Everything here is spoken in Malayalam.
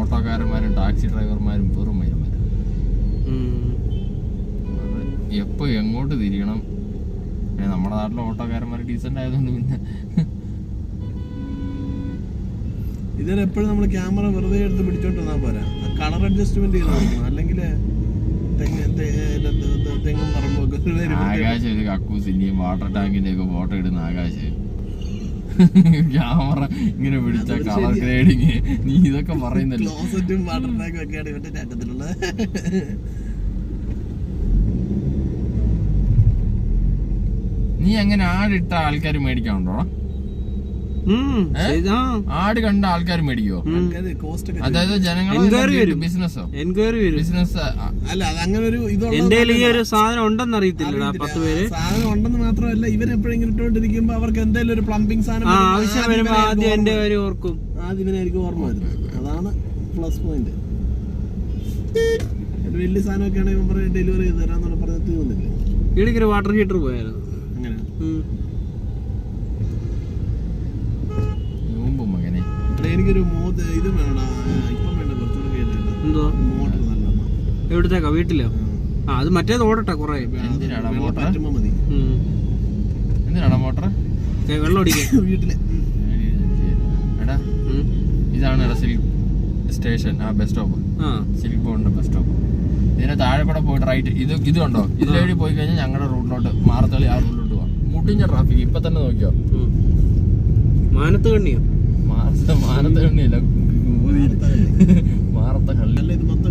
ഓട്ടോക്കാരന്മാരും ടാക്സി ഡ്രൈവർമാരും വെറും മൈരന്മാരും. എപ്പോ എങ്ങോട്ട് തിരിയണം. നമ്മുടെ നാട്ടിലെ ഓട്ടോക്കാരന്മാർ ഡീസന്റ് ആയതുകൊണ്ട് പിന്നെ ഇതിലെപ്പോഴും നമ്മൾ ക്യാമറ വെറുതെ എടുത്ത് പിടിച്ചോണ്ടിരുന്നാ പോരാ, കളർ അഡ്ജസ്റ്റ്മെന്റ് ചെയ്ത് നോക്കണം. അല്ലെങ്കിൽ തെങ്ങും പറമ്പൊക്കെ ആകാശം ഒരു കക്കൂസിന്റെയും വാട്ടർ ടാങ്കിന്റെ ഒക്കെ ഫോട്ടോ ഇടുന്ന ആകാശം ക്യാമറ ഇങ്ങനെ പിടിച്ച കളർ ഗ്രേഡിങ്. നീ ഇതൊക്കെ പറയുന്നല്ലോ. ക്ലോസറ്റും വാട്ടർ ടാങ്കും ഒക്കെയാണ് ഇവന്റെ ചാറ്റത്തിലുള്ളത്. നീ അങ്ങനെ ആടിട്ട ആൾക്കാർ മേടിക്കാനുണ്ടോടാ? ആട് കണ്ട ആൾക്കാർ മേടിക്കോ? അതായത് ജനങ്ങൾ ബിസിനസ്സോ? ബിസിനസ് അല്ല, അതങ്ങനെ ഒരു എന്റെ ഈ ഒരു സാധനം ഉണ്ടെന്ന് അറിയത്തില്ല. 10 പേര് സാധനം ഉണ്ടെന്ന് മാത്രമല്ല, ഇവരെപ്പോഴെങ്കിലും ഇട്ടോണ്ടിരിക്കുമ്പോ അവർക്ക് എന്തെങ്കിലും ഒരു പ്ലംബിംഗ് സാധനം ആവശ്യം വരുമ്പോ ആദ്യം എന്റെ കാര്യം ഓർക്കും. ആദ്യം ഇവനായിരിക്കും ഓർമ്മ വരുന്നത്. അതാണ് പ്ലസ് പോയിന്റ്. ഒരു വലിയ സാധനമൊക്കെ ആണെങ്കിൽ ഇവൻ പറയും ഡെലിവറി ചെയ്ത് തരാന്ന് പറഞ്ഞ് തീർന്നില്ല. ഇടയ്ക്കൊരു വാട്ടർ ഹീറ്റർ പോയായിരുന്നു. അങ്ങനെ എനിക്കൊരു ഇത് വേണടാ. ഇപ്പം വേണ്ട, കുറച്ചുകൂടെ എന്തോ മോട്ടർ നല്ലതാണ്. എവിടത്തേക്കാ? വീട്ടിലോ? അത് മറ്റേത് ഓടട്ടെ കൊറേ. എന്തിനാടാ മതി. മോട്ടർ? വെള്ളം അടിക്കാൻ വീട്ടില്. എടാ ഇതാണ് സിൽക്ക് സ്റ്റേഷൻ, ആ ബസ് സ്റ്റോപ്പ്. സിൽക്ക് ബോണ്ടിന്റെ ബസ് സ്റ്റോപ്പ്. ഇതിന് താഴെ കൂടെ പോയിട്ട് റൈറ്റ് ഇത് കണ്ടോ? ഇതിലേടി പോയി കഴിഞ്ഞാൽ ഞങ്ങളുടെ റൂട്ടിലോട്ട് മാറത്തള്ളി ആ റൂട്ടിലോട്ട് പോവാം. മുട്ടിഞ്ഞ ട്രാഫിക് ഇപ്പൊ തന്നെ നോക്കിയോ. മാനത്ത് കണ്ണിയോ? മാനത്ത കണ്ണിയല്ല, മാറത്ത കള്ളി.